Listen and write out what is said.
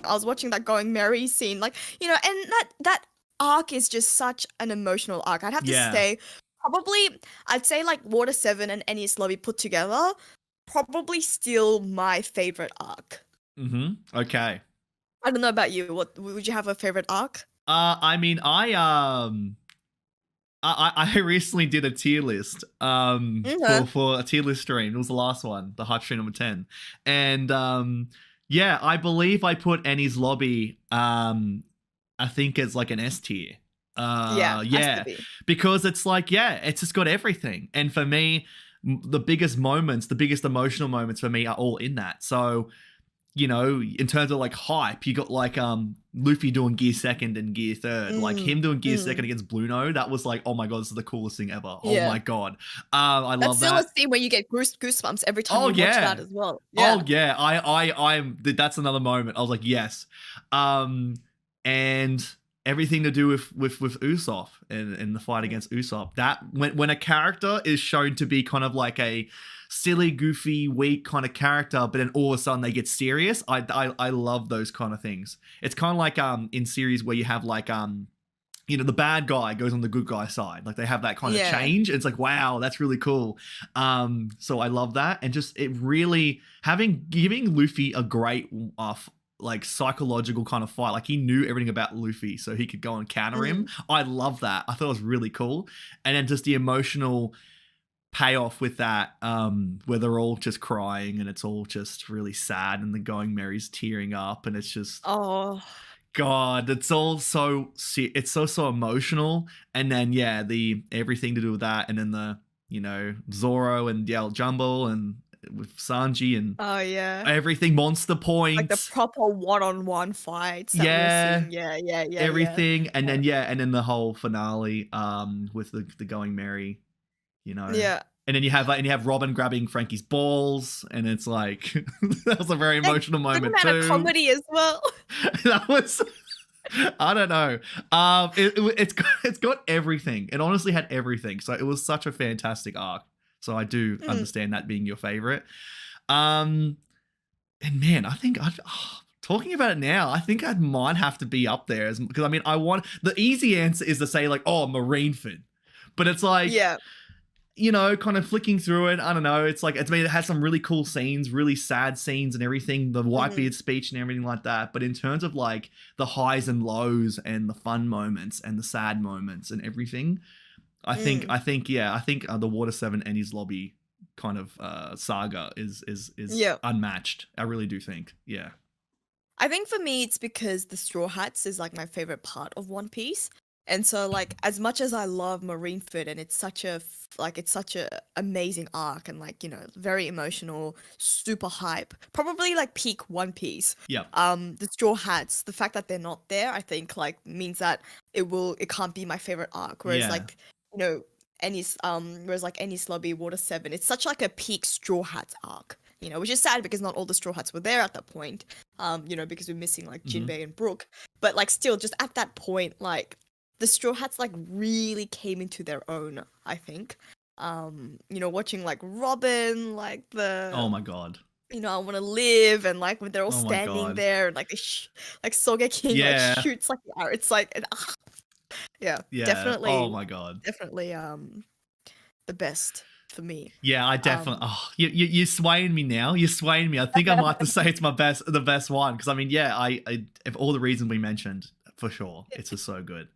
I was watching that Going Merry scene, like, you know, and that arc is just such an emotional arc. I'd have to Yeah. say, probably, I'd say like Water 7 and ENIES Lobby put together, probably still my favorite arc. Okay. I don't know about you. What would you have a favorite arc? I mean, I recently did a tier list Okay. for a tier list stream. It was the last one, the hype stream number 10. And yeah, I believe I put Annie's Lobby I think it's like an S tier. Yeah, has to Yeah, be. because it's like, yeah, it's just got everything. And for me, the biggest moments, the biggest emotional moments for me are all in that. So, you know, in terms of like hype, you got like Luffy doing gear second and gear third, like him doing gear second against Bluno. That was like, oh my god, this is the coolest thing ever. Oh Yeah. my god, I That's love still a that. scene where you get goosebumps every time Oh you watch that yeah, as well. oh Yeah. yeah. I'm. That's another moment. I was like, yes, and everything to do with Usopp and the fight against Usopp. That when a character is shown to be kind of like a silly, goofy, weak kind of character, but then all of a sudden they get serious. I love those kind of things. It's kind of like in series where you have like you know, the bad guy goes on the good guy side. Like they have that kind of change. It's like, wow, that's really cool. So I love that. And just it really giving Luffy a great like psychological kind of fight. Like he knew everything about Luffy, so he could go and counter him. I love that. I thought it was really cool. And then just the emotional payoff with that, where they're all just crying and it's all just really sad, and the Going Mary's tearing up, and it's just God, it's all it's so emotional. And then yeah, the everything to do with that, and then the, you know, Zoro and Yell Jumbo and with Sanji and everything, monster Like the points. proper one-on-one fights that we're seeing. Yeah. Everything. And then and then the whole finale with the Going Merry, you know. Yeah. And then you have Robin grabbing Frankie's balls, and it's like that was a very emotional moment Good amount too. of comedy as well. That was, I don't know. It's got everything. It honestly had everything. So it was such a fantastic arc. So I do understand that being your favorite. And man, I think talking about it now, I think I might have to be up there, because I mean, the easy answer is to say like, oh, Marineford, but it's like, you know, kind of flicking through it, I don't know. It's like, it has some really cool scenes, really sad scenes and everything, the Whitebeard speech and everything like that. But in terms of like the highs and lows and the fun moments and the sad moments and everything, I think the Water 7 ENIES Lobby kind of saga is unmatched. I really do think. Yeah. I think for me, it's because the Straw Hats is like my favorite part of One Piece. And so, like, as much as I love Marineford, and it's such a amazing arc, and like, you know, very emotional, super hype, probably like peak One Piece. Yeah. The Straw Hats, the fact that they're not there, I think like means that it can't be my favorite arc. Whereas like, you know, ENIES Lobby, Water 7, it's such like a peak Straw Hats arc. You know, which is sad because not all the Straw Hats were there at that point. You know, because we're missing like Jinbei and Brook. But like still, just at that point, like the Straw Hats like really came into their own, I think. You know, watching like Robin, like the oh my god, you know, I want to live, and like when they're all standing there, and like like Sogeking like shoots like the arrow. It's like definitely. Oh my god, definitely the best for me. Yeah, I definitely. You're swaying me now. You're swaying me. I think I might have to say it's the best one, because I mean, yeah, I if all the reasons we mentioned, for sure, it's just so good.